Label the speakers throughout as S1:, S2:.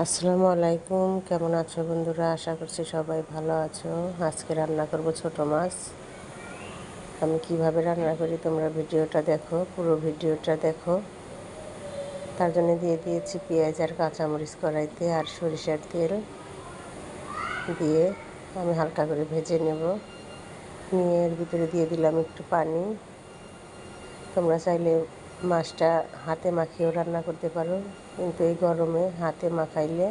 S1: আসসালামু আলাইকুম, কেমন আছো বন্ধুরা? আশা করছি সবাই ভালো আছো। আজকে রান্না করব ছোট মাছ। আমি কিভাবে রান্না করি তোমরা ভিডিওটা দেখো, পুরো ভিডিওটা দেখো। তার জন্য দিয়ে দিয়েছি পেঁয়াজ আর কাঁচামরিচ কড়াইতে, আর সরিষার তেল দিয়ে আমি হালকা করে ভেজে নেব। নিয়ে এর ভিতরে দিয়ে দিলাম একটু পানি। তোমরা চাইলে মাছটা হাতে মাখিয়েও রান্না করতে পারো, কিন্তু এই গরমে হাতে মাখাইলে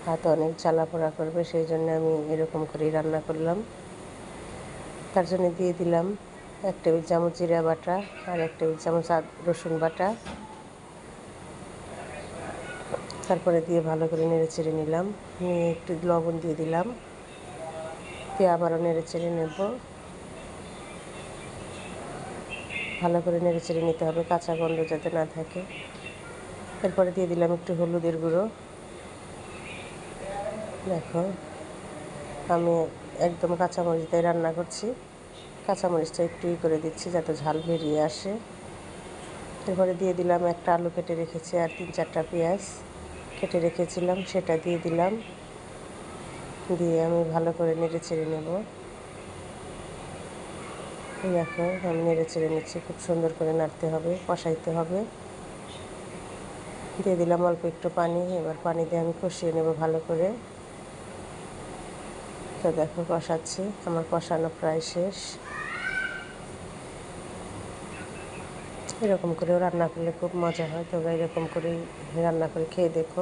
S1: হাত অনেক জ্বালাপোড়া করবে, সেই জন্য আমি এরকম করেই রান্না করলাম। তার জন্য দিয়ে দিলাম 1 টেবিল চামচ জিরা বাটা আর 1 টেবিল চামচ রসুন বাটা। তারপরে দিয়ে ভালো করে নেড়ে চেড়ে নিলাম। নিয়ে একটু লবণ দিয়ে দিলাম, দিয়ে আবারও নেড়ে চেড়ে নেব। ভালো করে নেড়ে চেড়ে নিতে হবে, কাঁচা গন্ধ যাতে না থাকে। এরপরে দিয়ে দিলাম একটু হলুদের গুঁড়ো। দেখো, আমি একদম কাঁচামরিচ দিয়ে রান্না করছি, কাঁচামরিচটা একটু করে দিচ্ছি যাতে ঝাল বেরিয়ে আসে। এরপরে দিয়ে দিলাম একটা আলু কেটে রেখেছি আর 3-4টা পেঁয়াজ কেটে রেখেছিলাম, সেটা দিয়ে দিলাম। দিয়ে আমি ভালো করে নেড়ে চেড়ে নেব। দেখো, আমি নেড়ে চেড়ে নিচ্ছি, খুব সুন্দর করে নাড়তে হবে, কষাইতে হবে। দিয়ে দিলাম অল্প একটু পানি। এবার পানি দিয়ে আমি কষিয়ে নেব ভালো করে। তো দেখো, কষাচ্ছি, আমার কষানো প্রায় শেষ। এরকম করেও রান্না করলে খুব মজা হয়, তোমরা এরকম করেই রান্না করে খেয়ে দেখো।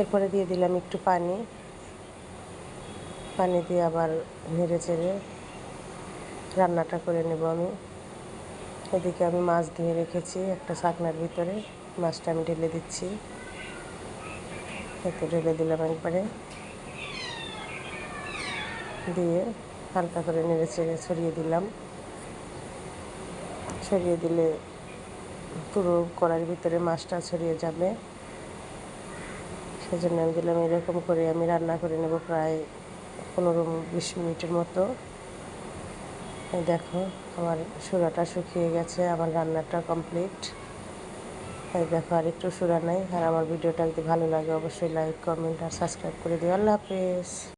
S1: এরপরে দিয়ে দিলাম একটু পানি। পানি দিয়ে আবার নেড়ে চেড়ে রান্নাটা করে নেব আমি। এদিকে আমি মাছ ধুয়ে রেখেছি একটা ছাকনার ভিতরে, মাছটা আমি ঢেলে দিচ্ছি। একটু ঢেলে দিলাম একবারে, দিয়ে হালকা করে নেড়ে চেড়ে ছড়িয়ে দিলাম। ছড়িয়ে দিলে পুরো কড়াইয়ের ভিতরে মাছটা ছড়িয়ে যাবে, সেজন্য আমি দিলাম। এরকম করে আমি রান্না করে নেব প্রায় 15-20 মিনিটের মতো। দেখো, আমার সুরাটা শুকিয়ে গেছে, আমার রান্নাটা কমপ্লিট। দেখো, আর একটু সুরা নাই। আর আমার ভিডিওটা যদি ভালো লাগে অবশ্যই লাইক, কমেন্ট আর সাবস্ক্রাইব করে দিও। আল্লাহ হাফেজ।